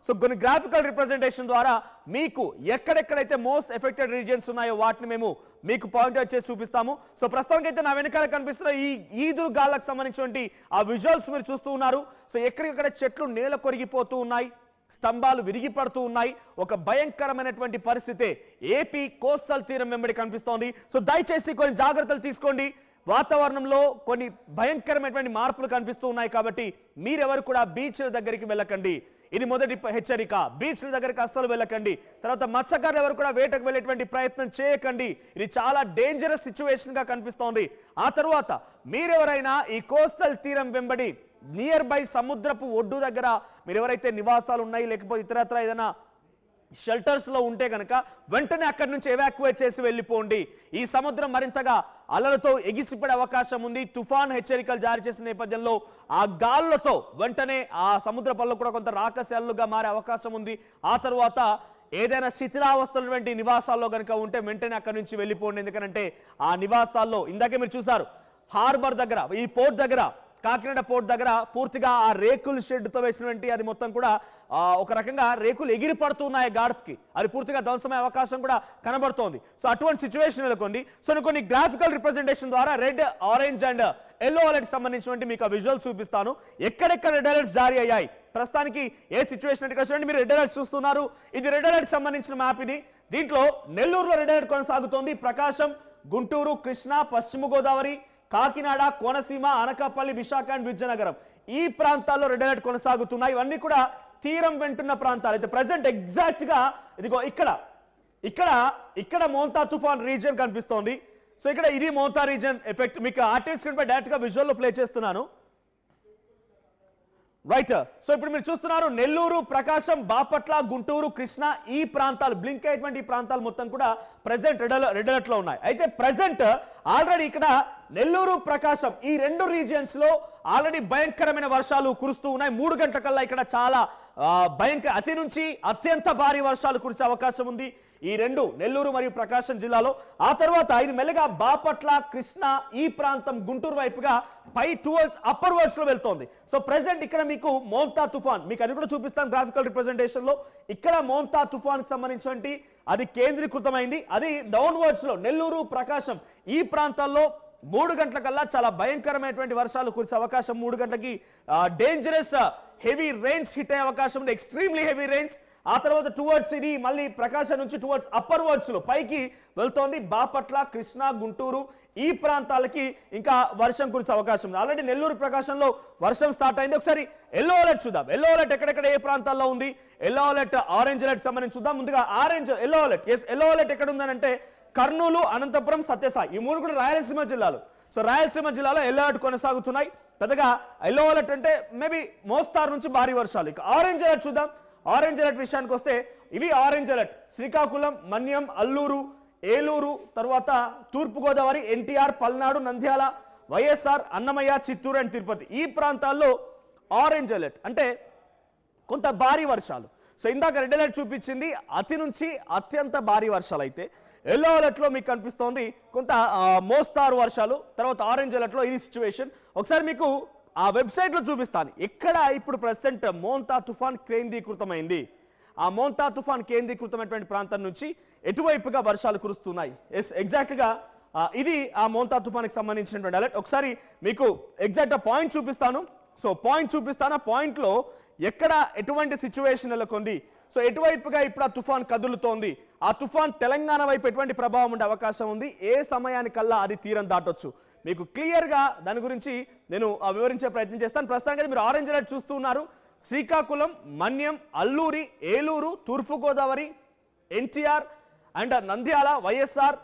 So కొన్ని graphical representation ద్వారా మీకు ఎక్కడెక్కడైతే మోస్ట్ ఎఫెక్టెడ్ రీజియన్స్ ఉన్నాయో వాటిని మేము మీకు పాయింట్ అవుట్ చేసి చూపిస్తాము. సో ప్రస్తుతానికి అయితే నా వెనకాల కనిపిస్తున్న ఈ ఈదురు గాళ్ళకు సంబంధించినటువంటి ఆ విజువల్స్ మీరు చూస్తూ ఉన్నారు. సో ఎక్కడికక్కడ చెట్లు నేల కొరిగిపోతూ ఉన్నాయి, స్తంభాలు విరిగి పడుతూ ఉన్నాయి. ఒక భయంకరమైనటువంటి పరిస్థితి ఏపీ కోస్టల్ తీరం వెంబడి కనిపిస్తోంది. సో దయచేసి కొన్ని జాగ్రత్తలు తీసుకోండి. వాతావరణంలో కొన్ని భయంకరమైనటువంటి మార్పులు కనిపిస్తూ ఉన్నాయి కాబట్టి మీరెవరు కూడా బీచ్ల దగ్గరికి వెళ్ళకండి. ఇది మొదటి హెచ్చరిక. బీచ్ల దగ్గరికి అస్సలు వెళ్ళకండి. తర్వాత మత్స్యకారులు ఎవరు కూడా వేటకు వెళ్ళేటువంటి ప్రయత్నం చేయకండి. ఇది చాలా డేంజరస్ సిచ్యువేషన్ గా కనిపిస్తోంది. ఆ తర్వాత మీరెవరైనా ఈ కోస్టల్ తీరం వెంబడి నియర్ బై సముద్రపు ఒడ్డు దగ్గర మీరు ఎవరైతే నివాసాలు ఉన్నాయి లేకపోతే ఇతరత్ర ఏదైనా షెల్టర్స్ లో ఉంటే కనుక వెంటనే అక్కడి నుంచి ఎవాక్యుయేట్ చేసి వెళ్ళిపోండి. ఈ సముద్రం మరింతగా అలలతో ఎగిసిపడే అవకాశం ఉంది. తుఫాన్ హెచ్చరికలు జారీ చేసిన నేపథ్యంలో ఆ గాలులతో వెంటనే ఆ సముద్ర పళ్ళు కూడా కొంత రాకశాలుగా మారే అవకాశం ఉంది. ఆ తర్వాత ఏదైనా శిథిలావస్థల వంటి నివాసాల్లో కనుక ఉంటే వెంటనే అక్కడి నుంచి వెళ్ళిపోండి. ఎందుకంటే ఆ నివాసాల్లో ఇందాకే మీరు చూసారు హార్బర్ దగ్గర, ఈ పోర్ట్ దగ్గర, కాకినాడ పోర్ట్ దగ్గర పూర్తిగా ఆ రేకుల షెడ్తో వేసినటువంటి అది మొత్తం కూడా ఒక రకంగా రేకులు ఎగిరి పడుతున్నాయి గాడ్కి. అది పూర్తిగా ధ్వంసమయ్యే అవకాశం కూడా కనబడుతోంది. సో అటువంటి సిచ్యువేషన్ నెలకొంది. సో కొన్ని గ్రాఫికల్ రిప్రజెంటేషన్ ద్వారా red, orange and yellow alert సంబంధించినటువంటి మీకు ఆ విజువల్ చూపిస్తాను. ఎక్కడెక్కడ రెడ్ అలర్ట్స్ జారీ అయ్యాయి, ప్రస్తుతానికి ఏ సిచ్యువేషన్ అంటే చూడండి. మీరు రెడ్ అలర్ట్స్ చూస్తున్నారు. ఇది రెడ్ అలర్ట్ సంబంధించిన మ్యాప్. ఇది దీంట్లో నెల్లూరులో రెడ్ అలర్ట్ కొనసాగుతోంది. ప్రకాశం, గుంటూరు, కృష్ణా, పశ్చిమ గోదావరి, కాకినాడ, కోనసీమ, అనకాపల్లి, విశాఖ అండ్ విజయనగరం ఈ ప్రాంతాల్లో రెడ్ అలర్ట్ కొనసాగుతున్నాయి. ఇవన్నీ కూడా తీరం వెంటున్న ప్రాంతాలు. అయితే ప్రజెంట్ ఎగ్జాక్ట్ గా ఇదిగో ఇక్కడ మోంతా తుఫాన్ రీజియన్ కనిపిస్తోంది. సో ఇక్కడ ఇది మోంతా రీజియన్ ఎఫెక్ట్ మీకు ఆర్టీవీ స్క్రీన్ పై డైరెక్ట్ గా విజువల్ లో ప్లే చేస్తున్నాను. రైట్. సో ఇప్పుడు మీరు చూస్తున్నారు నెల్లూరు, ప్రకాశం, బాపట్ల, గుంటూరు, కృష్ణా ఈ ప్రాంతాలు బ్లింక్ అయ్యేటువంటి ఈ ప్రాంతాలు మొత్తం కూడా ప్రెసెంట్ రెడ్ అలర్ట్ లో ఉన్నాయి. అయితే ప్రెసెంట్ ఆల్రెడీ ఇక్కడ నెల్లూరు, ప్రకాశం ఈ రెండు రీజియన్స్ లో ఆల్రెడీ భయంకరమైన వర్షాలు కురుస్తూ ఉన్నాయి. 3 గంటల కల్లా ఇక్కడ చాలా అతి నుంచి అత్యంత భారీ వర్షాలు కురిసే అవకాశం ఉంది ఈ రెండు నెల్లూరు మరియు ప్రకాశం జిల్లాలో. ఆ తర్వాత ఇది మెల్లగా బాపట్ల, కృష్ణా ఈ ప్రాంతం, గుంటూరు వైపుగా పై టువర్డ్స్ అప్పర్ వర్డ్స్ లో వెళ్తోంది. సో ప్రెసెంట్ ఇక్కడ మీకు మోంతా తుఫాన్ మీకు అది కూడా చూపిస్తాను గ్రాఫికల్ రిప్రజెంటేషన్ లో. ఇక్కడ మోంతా తుఫాన్ కి సంబంధించినటువంటి అది కేంద్రీకృతమైంది. అది డౌన్ వర్డ్స్ లో నెల్లూరు, ప్రకాశం ఈ ప్రాంతాల్లో 3 గంటల కల్లా చాలా భయంకరమైనటువంటి వర్షాలు కురిసే అవకాశం. 3 గంటలకి డేంజరస్ హెవీ రెయిన్స్ హిట్ అయ్యే అవకాశం ఉంది. Extremely heavy rains. ఆ తర్వాత టువర్డ్స్ ఇది మళ్ళీ ప్రకాశం నుంచి టువర్డ్స్ అప్పర్ వర్డ్స్ లో పైకి వెళ్తోంది. బాపట్ల, కృష్ణా, గుంటూరు ఈ ప్రాంతాలకి ఇంకా వర్షం కురిసే అవకాశం ఉంది. ఆల్రెడీ నెల్లూరు, ప్రకాశంలో వర్షం స్టార్ట్ అయింది. ఒకసారి ఎల్లో అలర్ట్ చూద్దాం. ఎల్లో అలర్ట్ ఎక్కడెక్కడ ఏ ప్రాంతాల్లో ఉంది, ఎల్లో అలర్ట్, ఆరెంజ్ అలర్ట్ సంబంధించి చూద్దాం. ముందుగా ఎల్లో అలర్ట్. ఎల్లో అలర్ట్ ఎక్కడ ఉందనంటే కర్నూలు, అనంతపురం, సత్యసాయి ఈ 3 కూడా రాయలసీమ జిల్లాలు. సో రాయలసీమ జిల్లాలో ఎల్లో అలర్ట్ కొనసాగుతున్నాయి. పెద్దగా ఎల్లో అలర్ట్ అంటే మేబీ మోస్తారు నుంచి భారీ వర్షాలు. ఇక ఆరెంజ్ అలర్ట్ చూద్దాం. ఆరెంజ్ అలర్ట్ విషయానికి వస్తే ఇవి ఆరెంజ్ అలర్ట్ శ్రీకాకుళం, మన్యం, అల్లూరు, ఏలూరు, తర్వాత తూర్పుగోదావరి, ఎన్టీఆర్, పల్నాడు, నంద్యాల, వైఎస్ఆర్, అన్నమయ్య, చిత్తూరు అండ్ తిరుపతి ఈ ప్రాంతాల్లో ఆరెంజ్ అలర్ట్ అంటే కొంత భారీ వర్షాలు. సో ఇందాక రెడ్ అలర్ట్ చూపించింది అతి నుంచి అత్యంత భారీ వర్షాలు. అయితే ఎల్లో అలర్ట్ లో మీకు కనిపిస్తోంది కొంత మోస్తారు వర్షాలు. తర్వాత ఆరెంజ్ అలర్ట్ లో ఇది సిచ్యువేషన్. ఒకసారి మీకు ఆ వెబ్సైట్ లో చూపిస్తాను. ఎక్కడ ఇప్పుడు ప్రెసెంట్ మోంతా తుఫాన్ కేంద్రీకృతమైంది, ఆ మోంతా తుఫాన్ కేంద్రీకృతమైనటువంటి ప్రాంతం నుంచి ఎటువైపుగా వర్షాలు కురుస్తున్నాయి. ఎగ్జాక్ట్ గా ఇది ఆ మోంతా తుఫాన్కి సంబంధించినటువంటి అలర్ట్. ఒకసారి మీకు ఎగ్జాక్ట్ పాయింట్ చూపిస్తాను. సో పాయింట్ చూపిస్తాను. ఆ పాయింట్ లో ఎక్కడ ఎటువంటి సిచ్యువేషన్ నెలకొంది, సో ఎటువైపుగా ఇప్పుడు ఆ తుఫాన్ కదులుతోంది, ఆ తుఫాన్ తెలంగాణ వైపు ఎటువంటి ప్రభావం ఉండే అవకాశం ఉంది, ఏ సమయానికల్లా అది తీరం దాటొచ్చు, మీకు క్లియర్గా దాని గురించి నేను వివరించే ప్రయత్నం చేస్తాను. ప్రస్తుతానికి మీరు ఆరెంజ్ అలర్ట్ చూస్తూ ఉన్నారు. శ్రీకాకుళం, మన్యం, అల్లూరి, ఏలూరు, తూర్పుగోదావరి, ఎన్టీఆర్ అండ్ నంద్యాల, వైఎస్ఆర్,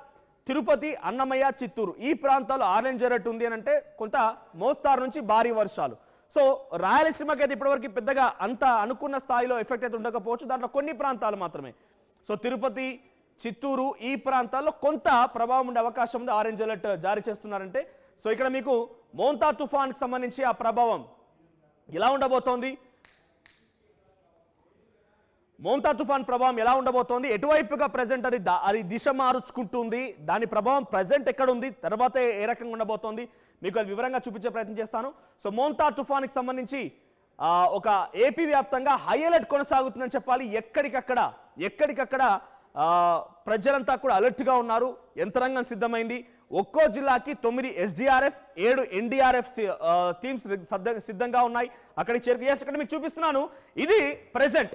తిరుపతి, అన్నమయ్య, చిత్తూరు ఈ ప్రాంతాల్లో ఆరెంజ్ అలర్ట్ ఉంది అని అంటే కొంత మోస్తారు నుంచి భారీ వర్షాలు. సో రాయలసీమకి అయితే ఇప్పటివరకు పెద్దగా అంత అనుకున్న స్థాయిలో ఎఫెక్ట్ అయితే ఉండకపోవచ్చు. దాంట్లో కొన్ని ప్రాంతాలు మాత్రమే. సో తిరుపతి, చిత్తూరు ఈ ప్రాంతాల్లో కొంత ప్రభావం ఉండే అవకాశం ఉంది. ఆరెంజ్ అలర్ట్ జారీ చేస్తున్నారంటే సో ఇక్కడ మీకు మోంతా తుఫాన్కి సంబంధించి ఆ ప్రభావం ఎలా ఉండబోతోంది, మోంతా తుఫాన్ ప్రభావం ఎలా ఉండబోతోంది, ఎటువైపుగా ప్రజెంట్ అది దిశ మార్చుకుంటుంది, దాని ప్రభావం ప్రజెంట్ ఎక్కడ ఉంది, తర్వాత ఏ రకంగా ఉండబోతోంది మీకు అది వివరంగా చూపించే ప్రయత్నం చేస్తాను. సో మోంతా తుఫాన్కి సంబంధించి ఒక ఏపీ వ్యాప్తంగా హై అలర్ట్ కొనసాగుతుందని చెప్పాలి. ఎక్కడికక్కడ ప్రజలంతా కూడా అలర్ట్గా ఉన్నారు. యంత్రాంగం సిద్ధమైంది. ఒక్కో జిల్లాకి 9 SDRF 7 NDRF టీమ్స్ సిద్ధంగా ఉన్నాయి. అక్కడికి చేరుకు ఇక్కడ మీకు చూపిస్తున్నాను. ఇది ప్రెసెంట్,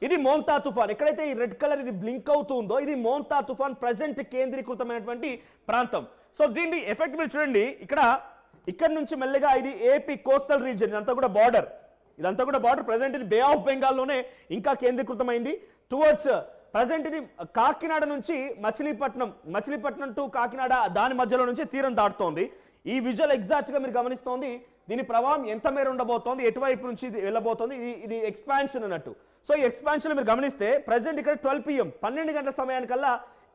ఇది మోంతా తుఫాన్. ఎక్కడైతే ఈ రెడ్ కలర్ ఇది బ్లింక్ అవుతుందో ఇది మోంతా తుఫాన్ ప్రెసెంట్ కేంద్రీకృతమైనటువంటి ప్రాంతం. సో దీని ఎఫెక్ట్ మీరు చూడండి. ఇక్కడ నుంచి మెల్లగా ఇది ఏపీ కోస్టల్ రీజియన్, ఇదంతా కూడా బార్డర్. ప్రెసెంట్ ఇది బే ఆఫ్ బెంగాల్లోనే ఇంకా కేంద్రీకృతమైంది. టువర్డ్స్ ప్రజెంట్ ఇది కాకినాడ నుంచి మచిలీపట్నం టు కాకినాడ దాని మధ్యలో నుంచి తీరం దాటుతోంది. ఈ విజువల్ ఎగ్జాక్ట్ గా మీరు గమనిస్తోంది. దీని ప్రభావం ఎంత మేర ఉండబోతోంది, ఎటువైపు నుంచి ఇది వెళ్ళబోతోంది, ఇది ఎక్స్పాన్షన్ అన్నట్టు. సో ఈ ఎక్స్పాన్షన్ మీరు గమనిస్తే ప్రజెంట్ ఇక్కడ 12 PM 12 గంటల సమయానికల్లా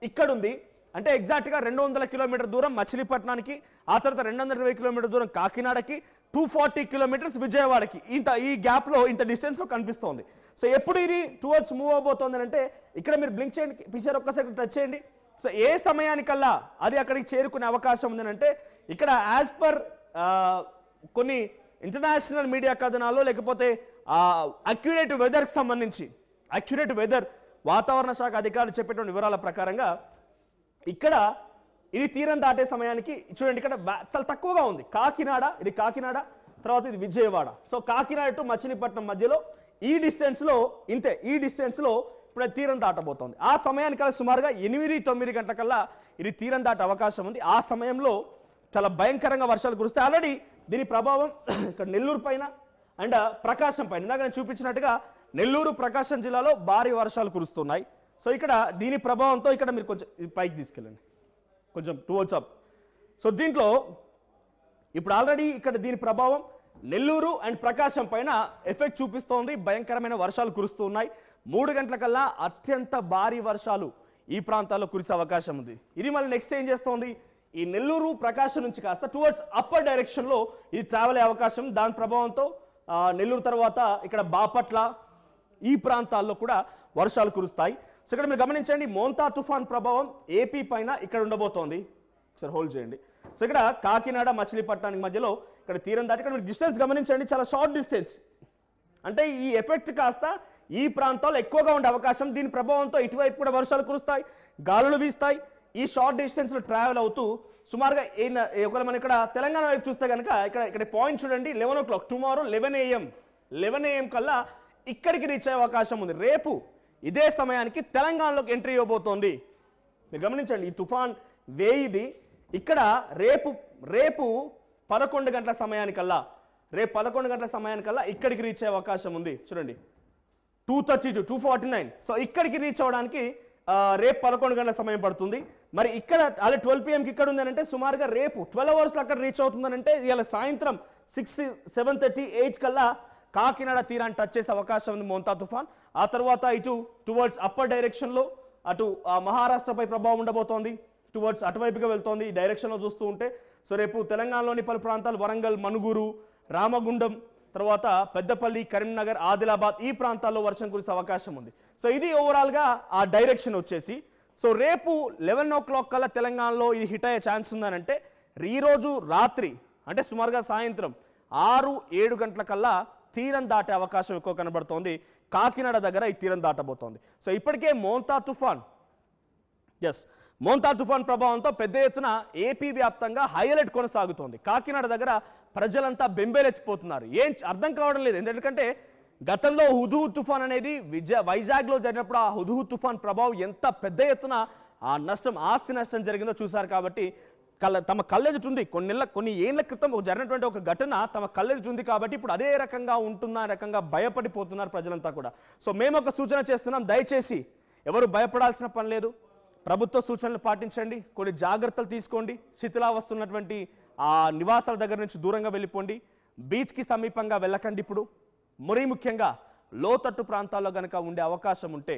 ఇక్కడ ఉంది. అంటే ఎగ్జాక్ట్ గా 200 కిలోమీటర్ దూరం మచిలీపట్నానికి, ఆ తర్వాత 220 కిలోమీటర్ దూరం కాకినాడకి, 240 కిలోమీటర్స్ విజయవాడకి. ఈ గ్యాప్ లో ఇంత డిస్టెన్స్ లో కనిపిస్తోంది. సో ఎప్పుడు ఇది టువర్డ్స్ మూవ్ అవబోతోంది అంటే ఇక్కడ మీరు బ్లింక్ చేయండి, పిక్చర్ ఒక్కసారి టచ్ చేయండి. సో ఏ సమయానికల్లా అది అక్కడికి చేరుకునే అవకాశం ఉందని అంటే ఇక్కడ యాజ్ పర్ కొన్ని ఇంటర్నేషనల్ మీడియా కథనాలు లేకపోతే అక్యురేట్ వెదర్కి సంబంధించి వాతావరణ శాఖ అధికారులు చెప్పేటువంటి వివరాల ప్రకారంగా ఇక్కడ ఇది తీరం దాటే సమయానికి చూడండి ఇక్కడ చాలా తక్కువగా ఉంది. కాకినాడ తర్వాత ఇది విజయవాడ. సో కాకినాడ టు మచిలీపట్నం మధ్యలో ఈ డిస్టెన్స్ లో ఇప్పుడు తీరం దాటబోతోంది. ఆ సమయానికల్లా సుమారుగా 8-9 గంటలకల్లా ఇది తీరం దాటే అవకాశం ఉంది. ఆ సమయంలో చాలా భయంకరంగా వర్షాలు కురుస్తాయి. ఆల్రెడీ దీని ప్రభావం ఇక్కడ నెల్లూరు పైన అండ్ ప్రకాశం పైన ఇందాక నేను చూపించినట్టుగా నెల్లూరు ప్రకాశం జిల్లాలో భారీ వర్షాలు కురుస్తున్నాయి. సో ఇక్కడ దీని ప్రభావంతో ఇక్కడ మీరు కొంచెం పైకి తీసుకెళ్ళండి, కొంచెం టువర్డ్స్ అప్. సో దీంట్లో ఇప్పుడు ఆల్రెడీ ఇక్కడ దీని ప్రభావం నెల్లూరు అండ్ ప్రకాశం పైన ఎఫెక్ట్ చూపిస్తోంది. భయంకరమైన వర్షాలు కురుస్తూ ఉన్నాయి. 3 గంటలకల్లా అత్యంత భారీ వర్షాలు ఈ ప్రాంతాల్లో కురిసే అవకాశం ఉంది. ఇది మళ్ళీ నెక్స్ట్ ఏం చేస్తోంది, ఈ నెల్లూరు ప్రకాశం నుంచి కాస్త టువర్డ్స్ అప్పర్ డైరెక్షన్లో ఇది ట్రావెల్ అయ్యే అవకాశం. దాని ప్రభావంతో నెల్లూరు తర్వాత ఇక్కడ బాపట్ల ఈ ప్రాంతాల్లో కూడా వర్షాలు కురుస్తాయి. సో ఇక్కడ మీరు గమనించండి, మోంతా తుఫాన్ ప్రభావం ఏపీ పైన ఇక్కడ ఉండబోతోంది. ఒకసారి హోల్డ్ చేయండి. సో ఇక్కడ కాకినాడ మచిలీపట్నానికి మధ్యలో ఇక్కడ తీరం దాటి ఇక్కడ మీరు డిస్టెన్స్ గమనించండి, చాలా షార్ట్ డిస్టెన్స్. అంటే ఈ ఎఫెక్ట్ కాస్త ఈ ప్రాంతాల్లో ఎక్కువగా ఉండే అవకాశం. దీని ప్రభావంతో ఇటువైపు కూడా వర్షాలు కురుస్తాయి, గాలులు వీస్తాయి. ఈ షార్ట్ డిస్టెన్స్లో ట్రావెల్ అవుతూ సుమారుగా ఒకవేళ మనం ఇక్కడ తెలంగాణ వైపు చూస్తే కనుక ఇక్కడ పాయింట్ చూడండి, 11 o'clock టుమారో 11 AM కల్లా ఇక్కడికి రీచ్ అయ్యే అవకాశం ఉంది. రేపు ఇదే సమయానికి తెలంగాణలోకి ఎంట్రీ ఇవ్వబోతోంది. మీరు గమనించండి, ఈ తుఫాన్ వేయిది ఇక్కడ రేపు 11 గంటల సమయానికల్లా ఇక్కడికి రీచ్ అయ్యే అవకాశం ఉంది. చూడండి 232, 249. సో ఇక్కడికి రీచ్ అవ్వడానికి రేపు 11 గంటల సమయం పడుతుంది. మరి ఇక్కడ అదే 12 PMకి ఇక్కడ ఉందనంటే సుమారుగా రేపు 12 hours అక్కడ రీచ్ అవుతుందనంటే ఇవాళ సాయంత్రం 6, 7:30, 8 కల్లా కాకినాడ తీరాన్ని టచ్ చేసే అవకాశం ఉంది మోంతా తుఫాన్. ఆ తర్వాత ఇటు టువర్డ్స్ అప్పర్ డైరెక్షన్లో అటు మహారాష్ట్రపై ప్రభావం ఉండబోతోంది. టువర్డ్స్ అటువైపుగా వెళ్తోంది ఈ డైరెక్షన్లో చూస్తూ ఉంటే. సో రేపు తెలంగాణలోని పలు ప్రాంతాలు వరంగల్, మనుగురు, రామగుండం, తర్వాత పెద్దపల్లి, కరీంనగర్, ఆదిలాబాద్ ఈ ప్రాంతాల్లో వర్షం కురిసే అవకాశం ఉంది. సో ఇది ఓవరాల్గా ఆ డైరెక్షన్ వచ్చేసి. సో రేపు 11 o'clock కల్లా తెలంగాణలో ఇది హిట్ అయ్యే ఛాన్స్ ఉందనంటే ఈరోజు రాత్రి అంటే సుమారుగా సాయంత్రం 6-7 గంటల కల్లా తీరం దాటే అవకాశం ఎక్కువ కనబడుతోంది. కాకినాడ దగ్గర ఈ తీరం దాటబోతోంది. సో ఇప్పటికే మోంతా తుఫాన్ ప్రభావంతో పెద్ద ఎత్తున ఏపీ వ్యాప్తంగా హై అలర్ట్ కొనసాగుతోంది. కాకినాడ దగ్గర ప్రజలంతా బెంబేలెత్తిపోతున్నారు. ఏం అర్థం కావడం లేదు. ఎందుకంటే గతంలో హుదూద్ తుఫాన్ అనేది వైజాగ్లో జరిగినప్పుడు ఆ హుదూద్ తుఫాన్ ప్రభావం ఎంత పెద్ద ఎత్తున ఆ నష్టం, ఆస్తి నష్టం జరిగిందో చూశారు. కాబట్టి తమ కళ్ళెదుటుంది కొన్ని ఏళ్ల క్రితం జరిగినటువంటి ఒక ఘటన తమ కళ్ళెదుటుంది. కాబట్టి ఇప్పుడు అదే రకంగా ఉంటున్న రకంగా భయపడిపోతున్నారు ప్రజలంతా కూడా. సో మేము ఒక సూచన చేస్తున్నాం, దయచేసి ఎవరు భయపడాల్సిన పని లేదు. ప్రభుత్వ సూచనలు పాటించండి, కొన్ని జాగ్రత్తలు తీసుకోండి. శిథిలావస్తున్నటువంటి ఆ నివాసాల దగ్గర నుంచి దూరంగా వెళ్ళిపోండి. బీచ్కి సమీపంగా వెళ్ళకండి. ఇప్పుడు మరీ ముఖ్యంగా లోతట్టు ప్రాంతాల్లో కనుక ఉండే అవకాశం ఉంటే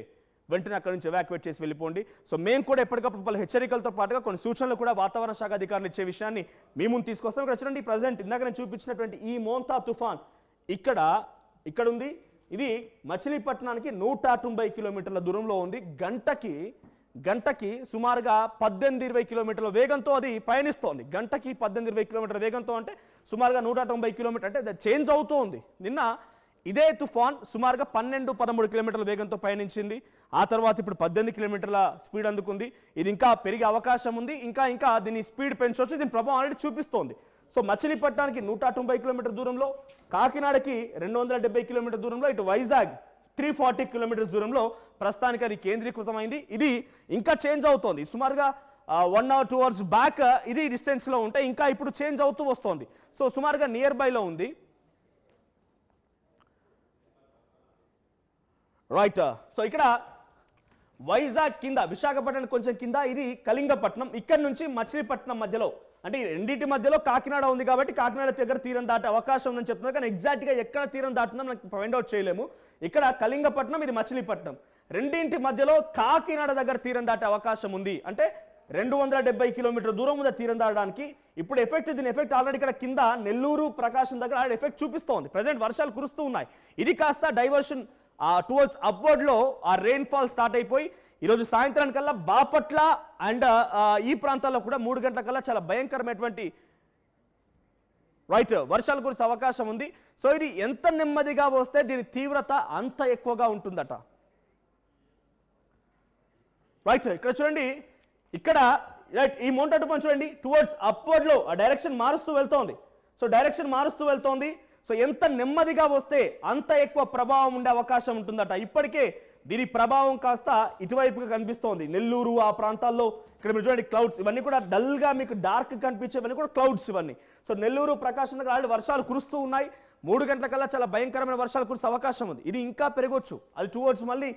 వెంటనే అక్కడి నుంచి ఎవాక్యువేట్ చేసి వెళ్ళిపోండి. సో మేము కూడా ఎప్పటికప్పుడు పలు హెచ్చరికలతో పాటుగా కొన్ని సూచనలు కూడా వాతావరణ శాఖ అధికారులు ఇచ్చే విషయాన్ని మీ ముందు తీసుకొస్తాం. ఇక్కడ చూడండి, ప్రజెంట్ ఇందాక నేను చూపించినటువంటి ఈ మోంతా తుఫాన్ ఇక్కడ ఉంది. ఇది మచిలీపట్నానికి 190 కిలోమీటర్ల దూరంలో ఉంది. గంటకి సుమారుగా 18-20 కిలోమీటర్ల వేగంతో అది పయనిస్తోంది. గంటకి 18-20 కిలోమీటర్ల వేగంతో అంటే సుమారుగా 190 కిలోమీటర్ అంటే చేంజ్ అవుతూ ఉంది. నిన్న ఇదే తుఫాన్ సుమారుగా 12-13 కిలోమీటర్ల వేగంతో పయనించింది. ఆ తర్వాత ఇప్పుడు 18 కిలోమీటర్ల స్పీడ్ అందుకుంది. ఇది ఇంకా పెరిగే అవకాశం ఉంది. ఇంకా దీని స్పీడ్ పెంచవచ్చు. దీని ప్రభావం ఆల్రెడీ చూపిస్తోంది. సో మచిలీపట్నానికి 190 కిలోమీటర్ దూరంలో, కాకినాడకి 270 కిలోమీటర్ దూరంలో, ఇటు వైజాగ్ 340 కిలోమీటర్స్ దూరంలో ప్రస్తుతానికి అది కేంద్రీకృతమైంది. ఇది ఇంకా చేంజ్ అవుతోంది. సుమారుగా 1 or 2 hours బ్యాక్ ఇది డిస్టెన్స్లో ఉంటే ఇంకా ఇప్పుడు చేంజ్ అవుతూ వస్తోంది. సో సుమారుగా నియర్ బైలో ఉంది. రైట్. సో ఇక్కడ వైజాగ్ కింద, విశాఖపట్నం కొంచెం కింద, ఇది కళింగపట్నం. ఇక్కడ నుంచి మచిలీపట్నం మధ్యలో, అంటే ఈ రెండింటి మధ్యలో కాకినాడ ఉంది కాబట్టి కాకినాడ దగ్గర తీరం దాటే అవకాశం ఉందని చెప్తున్నారు. కానీ ఎగ్జాక్ట్గా ఎక్కడ తీరం దాటుందో మనకి ఫైండ్ అవుట్ చేయలేము. ఇక్కడ కళింగపట్నం, ఇది మచిలీపట్నం, రెండింటి మధ్యలో కాకినాడ దగ్గర తీరం దాటే అవకాశం ఉంది. అంటే 270 కిలోమీటర్ దూరం ఉంది తీరం దాటడానికి. ఇప్పుడు దీని ఎఫెక్ట్ ఆల్రెడీ ఇక్కడ కింద నెల్లూరు, ప్రకాశం దగ్గర ఆల్రెడీ ఎఫెక్ట్ చూపిస్తోంది. ప్రజెంట్ వర్షాలు కురుస్తూ ఉన్నాయి. ఇది కాస్త డైవర్షన్ టువర్డ్స్ అప్వర్డ్లో ఆ రెయిన్ఫాల్ స్టార్ట్ అయిపోయి ఈరోజు సాయంత్రానికల్లా బాపట్ల అండ్ ఈ ప్రాంతాల్లో కూడా 3 గంటల కల్లా చాలా భయంకరమైనటువంటి వర్షాలు కురిసే అవకాశం ఉంది. సో ఇది ఎంత నెమ్మదిగా వస్తే దీని తీవ్రత అంత ఎక్కువగా ఉంటుందట. ఇక్కడ చూడండి, ఇక్కడ ఈ మౌంటా తుఫాన్ చూడండి టువర్డ్స్ అప్వర్డ్లో ఆ డైరెక్షన్ మారుస్తూ వెళ్తోంది. సో డైరెక్షన్ మారుస్తూ వెళ్తోంది. సో ఎంత నెమ్మదిగా వస్తే అంత ఎక్కువ ప్రభావం ఉండే అవకాశం ఉంటుందట. ఇప్పటికే దీని ప్రభావం కాస్త ఇటువైపుగా కనిపిస్తోంది. నెల్లూరు ఆ ప్రాంతాల్లో ఇక్కడ మీరు చూడండి క్లౌడ్స్, ఇవన్నీ కూడా డల్గా మీకు డార్క్ కనిపించేవన్నీ కూడా క్లౌడ్స్ ఇవన్నీ. సో నెల్లూరు, ప్రకాశం దగ్గర ఆల్రెడీ వర్షాలు కురుస్తూ ఉన్నాయి. 3 గంటల కల్లా చాలా భయంకరమైన వర్షాలు కురిసే అవకాశం ఉంది. ఇది ఇంకా పెరగొచ్చు. అది టువర్డ్స్ మళ్ళీ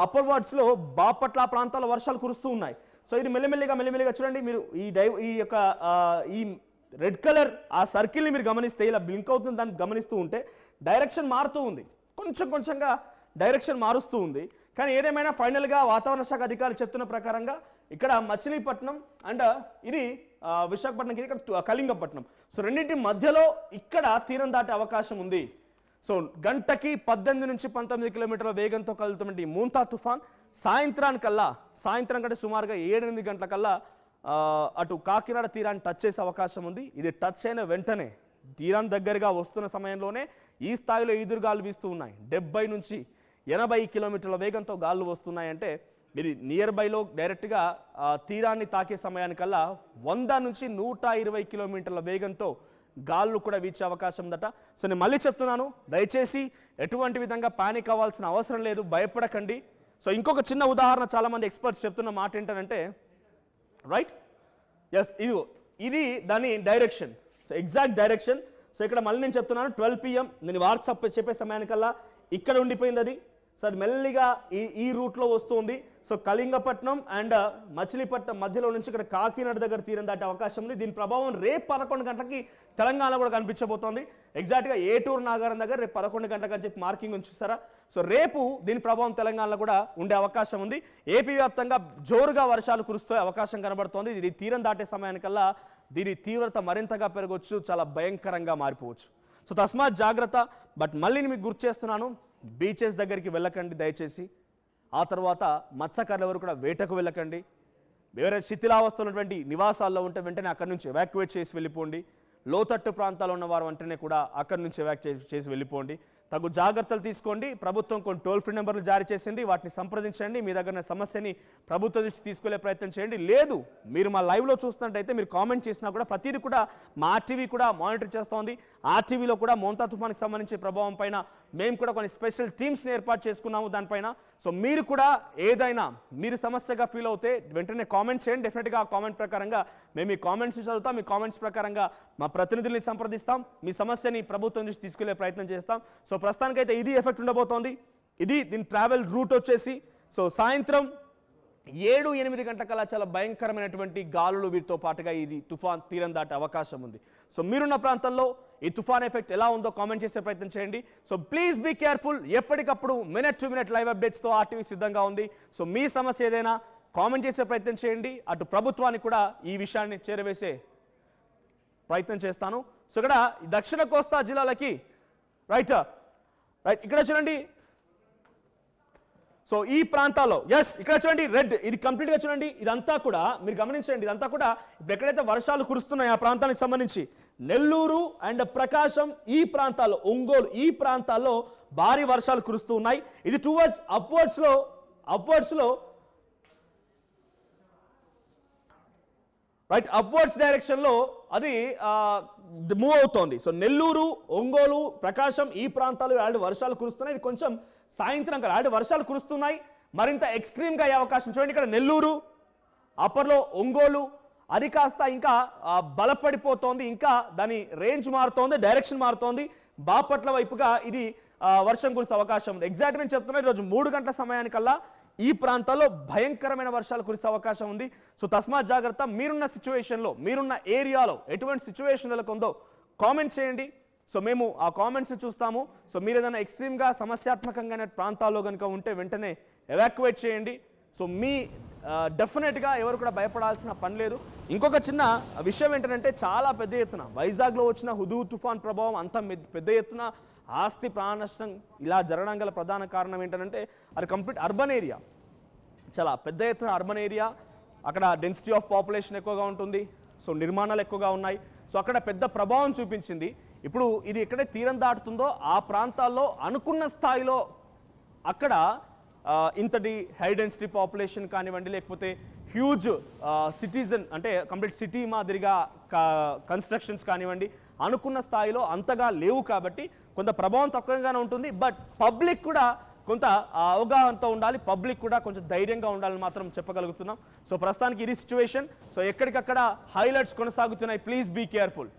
అప్పర్వర్డ్స్లో బాపట్ల ప్రాంతాల్లో వర్షాలు కురుస్తూ ఉన్నాయి. సో ఇది మెల్లిమెల్లిగా చూడండి మీరు ఈ రెడ్ కలర్ ఆ సర్కిల్ని మీరు గమనిస్తే, ఇలా బ్లింక్ అవుతుంది, దాన్ని గమనిస్తూ ఉంటే డైరెక్షన్ మారుతూ ఉంది. కొంచెంగా డైరెక్షన్ మారుస్తూ ఉంది. కానీ ఏదేమైనా ఫైనల్గా వాతావరణ శాఖ అధికారులు చెప్తున్న ప్రకారంగా ఇక్కడ మచిలీపట్నం అండ్ ఇది విశాఖపట్నంకి ఇక్కడ కళింగపట్నం, సో రెండింటి మధ్యలో ఇక్కడ తీరం దాటే అవకాశం ఉంది. సో గంటకి 18 నుంచి 19 కిలోమీటర్ల వేగంతో కలుగుతున్నటువంటి మోంతా తుఫాన్ సాయంత్రం కంటే సుమారుగా 7-8 గంటల కల్లా అటు కాకినాడ తీరాన్ని టచ్ చేసే అవకాశం ఉంది. ఇది టచ్ అయిన వెంటనే తీరాన్ని దగ్గరగా వస్తున్న సమయంలోనే ఈ స్థాయిలో ఈదురుగాలు వీస్తూ ఉన్నాయి. 70 నుంచి 80 కిలోమీటర్ల వేగంతో గాలు వస్తున్నాయంటే ఇది నియర్ బైలో డైరెక్ట్గా తీరాన్ని తాకే సమయానికల్లా 100 నుంచి 120 కిలోమీటర్ల వేగంతో గాళ్ళు కూడా వీచే అవకాశం ఉందట. సో నేను మళ్ళీ చెప్తున్నాను, దయచేసి ఎటువంటి విధంగా పానిక్ అవ్వాల్సిన అవసరం లేదు, భయపడకండి. సో ఇంకొక చిన్న ఉదాహరణ, చాలామంది ఎక్స్పర్ట్స్ చెప్తున్న మాట ఏంటంటే ఇది దాని direction, so exact direction. So ఇక్కడ మళ్ళీ నేను చెప్తున్నాను 12 PM నేను వాట్సాప్ చెప్పే సమయానికల్లా ఇక్కడ ఉండిపోయింది అది. సో అది మెల్లిగా ఈ రూట్లో వస్తుంది. సో కళింగపట్నం అండ్ మచిలీపట్నం మధ్యలో నుంచి ఇక్కడ కాకినాడ దగ్గర తీరం దాటే అవకాశం ఉంది. దీని ప్రభావం రేపు 11 గంటలకి తెలంగాణ కూడా కనిపించబోతోంది. ఎగ్జాక్ట్గా ఏటూరు నాగారం దగ్గర రేపు 11 గంటలకు అని చెప్పి మార్కింగ్ ఉంచుతారా. సో రేపు దీని ప్రభావం తెలంగాణలో కూడా ఉండే అవకాశం ఉంది. ఏపీ వ్యాప్తంగా జోరుగా వర్షాలు కురుస్తే అవకాశం కనబడుతోంది. ఇది తీరం దాటే సమయానికల్లా దీని తీవ్రత మరింతగా పెరగవచ్చు, చాలా భయంకరంగా మారిపోవచ్చు. సో తస్మాత్ జాగ్రత్త. బట్ మళ్ళీ మీకు గుర్తు చేస్తున్నాను, బీచెస్ దగ్గరికి వెళ్ళకండి దయచేసి. ఆ తర్వాత మత్స్యకారులు ఎవరు కూడా వేటకు వెళ్ళకండి. వేరే శిథిలావస్థలో ఉన్నటువంటి నివాసాల్లో ఉంటే వెంటనే అక్కడి నుంచి ఎవాక్యువేట్ చేసి వెళ్ళిపోండి. లోతట్టు ప్రాంతాల్లో ఉన్న వారు వెంటనే కూడా అక్కడి నుంచి ఎవాక్యువేట్ చేసి వెళ్ళిపోండి. తగు జాగ్రత్తలు తీసుకోండి. ప్రభుత్వం కొన్ని టోల్ ఫ్రీ నెంబర్లు జారీ చేసింది, వాటిని సంప్రదించండి. మీ దగ్గర సమస్యని ప్రభుత్వం నుంచి తీసుకెళ్లే ప్రయత్నం చేయండి. లేదు మీరు మా లైవ్లో చూస్తున్నట్టయితే మీరు కామెంట్ చేసినా కూడా ప్రతిదీ కూడా మా ఆర్టీవీ కూడా మానిటర్ చేస్తోంది. ఆర్టీవీలో కూడా మోంతా తుఫాన్కి సంబంధించిన ప్రభావం పైన మేము కూడా కొన్ని స్పెషల్ టీమ్స్ని ఏర్పాటు చేసుకున్నాము దానిపైన. సో మీరు కూడా ఏదైనా మీరు సమస్యగా ఫీల్ అవుతే వెంటనే కామెంట్ చేయండి. డెఫినెట్గా ఆ కామెంట్ ప్రకారంగా మేము ఈ కామెంట్స్ చదువుతాం. మీ కామెంట్స్ ప్రకారంగా మా ప్రతినిధుల్ని సంప్రదిస్తాం. మీ సమస్యని ప్రభుత్వం నుంచి తీసుకెళ్లే ప్రయత్నం చేస్తాం. సో ప్రస్తుతానికైతే ఇది ఎఫెక్ట్ ఉండబోతోంది. ఇది దీని ట్రావెల్ రూట్ వచ్చేసి సో సాయంత్రం 7-8 గంటలకల్లా చాలా భయంకరమైనటువంటి గాలులు వీటితో పాటుగా ఇది తుఫాన్ తీరం దాటే అవకాశం ఉంది. సో మీరున్న ప్రాంతంలో ఈ తుఫాన్ ఎఫెక్ట్ ఎలా ఉందో కామెంట్ చేసే ప్రయత్నం చేయండి. So please be careful. ఎప్పటికప్పుడు మినిట్ టు మినిట్ లైవ్ అప్డేట్స్తో ఆర్టీవీ సిద్ధంగా ఉంది. సో మీ సమస్య ఏదైనా కామెంట్ చేసే ప్రయత్నం చేయండి. అటు ప్రభుత్వానికి కూడా ఈ విషయాన్ని చేరవేసే ప్రయత్నం చేస్తాను. సో ఇక్కడ దక్షిణ కోస్తా జిల్లాలకి రైట్ ఇక్కడ చూడండి. సో ఈ ప్రాంతాల్లో ఇక్కడ చూడండి రెడ్, ఇది కంప్లీట్గా చూడండి. ఇదంతా కూడా మీరు గమనించండి, ఇదంతా కూడా ఇప్పుడు ఎక్కడైతే వర్షాలు కురుస్తున్నాయి ఆ ప్రాంతానికి సంబంధించి నెల్లూరు అండ్ ప్రకాశం ఈ ప్రాంతాల్లో, ఒంగోలు ఈ ప్రాంతాల్లో భారీ వర్షాలు కురుస్తూ ఉన్నాయి. ఇది టువర్డ్స్ అప్వర్డ్స్లో రైట్ అప్వర్డ్స్ డైరెక్షన్లో అది మూవ్ అవుతోంది. సో నెల్లూరు, ఒంగోలు, ప్రకాశం ఈ ప్రాంతాలు ఆల్రెడీ వర్షాలు కురుస్తున్నాయి. ఇది కొంచెం సాయంత్రం కదా ఆల్రెడీ వర్షాలు కురుస్తున్నాయి, మరింత ఎక్స్ట్రీమ్గా అయ్యే అవకాశం. చూడండి ఇక్కడ నెల్లూరు, అప్పర్లో ఒంగోలు అది కాస్త ఇంకా బలపడిపోతోంది, ఇంకా దాని రేంజ్ మారుతోంది, డైరెక్షన్ మారుతోంది. బాపట్ల వైపుగా ఇది వర్షం కురిసే అవకాశం ఉంది. ఎగ్జాక్ట్ నేను చెప్తున్నా ఈరోజు 3 గంటల సమయానికల్లా ఈ ప్రాంతాల్లో భయంకరమైన వర్షాలు కురిసే అవకాశం ఉంది. సో తస్మాత్ జాగ్రత్త. మీరున్న సిచ్యువేషన్లో, మీరున్న ఏరియాలో ఎటువంటి సిచ్యువేషన్ ఉందో కామెంట్ చేయండి. సో మేము ఆ కామెంట్స్ చూస్తాము. సో మీరు ఏదైనా ఎక్స్ట్రీమ్గా సమస్యాత్మకంగా ప్రాంతాల్లో కనుక ఉంటే వెంటనే ఎవాక్యువేట్ చేయండి. సో మీ డెఫినెట్గా ఎవరు కూడా భయపడాల్సిన పని లేదు. ఇంకొక చిన్న విషయం ఏంటంటే చాలా పెద్ద ఎత్తున వైజాగ్లో వచ్చిన హుదూ తుఫాన్ ప్రభావం అంత పెద్ద ఎత్తున ఆస్తి ప్రాణ నష్టం ఇలా జరగడం గల ప్రధాన కారణం ఏంటంటే అది కంప్లీట్ అర్బన్ ఏరియా, చాలా పెద్ద ఎత్తున అర్బన్ ఏరియా. అక్కడ డెన్సిటీ ఆఫ్ పాపులేషన్ ఎక్కువగా ఉంటుంది, సో నిర్మాణాలు ఎక్కువగా ఉన్నాయి. సో అక్కడ పెద్ద ప్రభావం చూపించింది. ఇప్పుడు ఇది ఎక్కడే తీరం దాటుతుందో ఆ ప్రాంతాల్లో అనుకున్న స్థాయిలో అక్కడ ఇంతటి హై డెన్సిటీ పాపులేషన్ కానివ్వండి, లేకపోతే హ్యూజ్ సిటిజన్ అంటే కంప్లీట్ సిటీ మాదిరిగా కన్స్ట్రక్షన్స్ కానివ్వండి అనుకున్న స్థాయిలో అంతగా లేవు. కాబట్టి కొంత ప్రభావం తక్కువగానే ఉంటుంది. బట్ పబ్లిక్ కూడా కొంత అవగాహనతో ఉండాలి, పబ్లిక్ కూడా కొంచెం ధైర్యంగా ఉండాలని మాత్రం చెప్పగలుగుతున్నాం. సో ప్రస్తుతానికి ఇది సిచ్యువేషన్. సో ఎక్కడికక్కడ హైలైట్స్ కొనసాగుతున్నాయి. Please be careful.